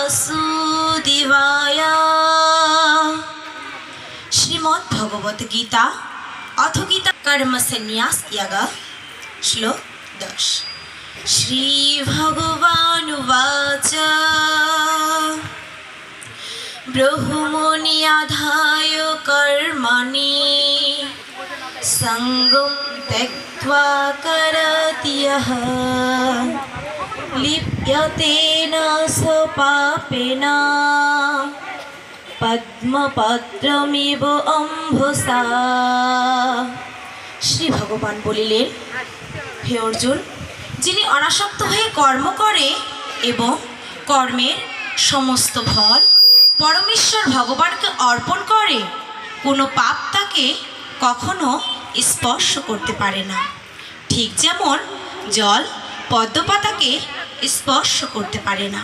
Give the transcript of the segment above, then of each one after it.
वासुदेवाय। श्रीमद् भगवत गीता अथ गीता कर्म संन्यास योग श्लोक 10। श्री भगवानुवाच ब्रह्मण्याधाय कर्मणि संगं त्यक्त्वा करोति यः लिप्यते न स पापेन पद्मपत्रमिव अम्भसा। श्री भगवान बोलिलेन, हे अर्जुन, যিনি অনাসক্ত হয়ে কর্ম করে এবং কর্মের সমস্ত ফল পরমেশ্বর ভগবানকে অর্পণ করে, কোনো পাপ তাকে কখনো স্পর্শ করতে পারে না। ঠিক যেমন জল পদ্মপাতাকে স্পর্শ করতে পারে না।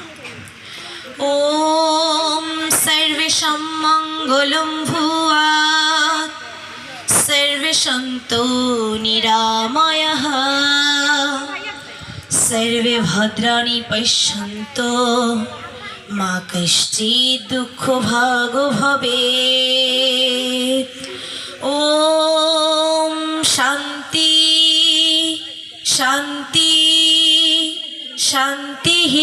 ওম সর্বেষাং মঙ্গলং ভূয়াৎ सर्वे सन्तु निरामयः सर्वे भद्राणि पश्यन्तु मा कश्चित् दुःखभाग् भवेत्। ॐ शान्ति शान्ति शान्तिः।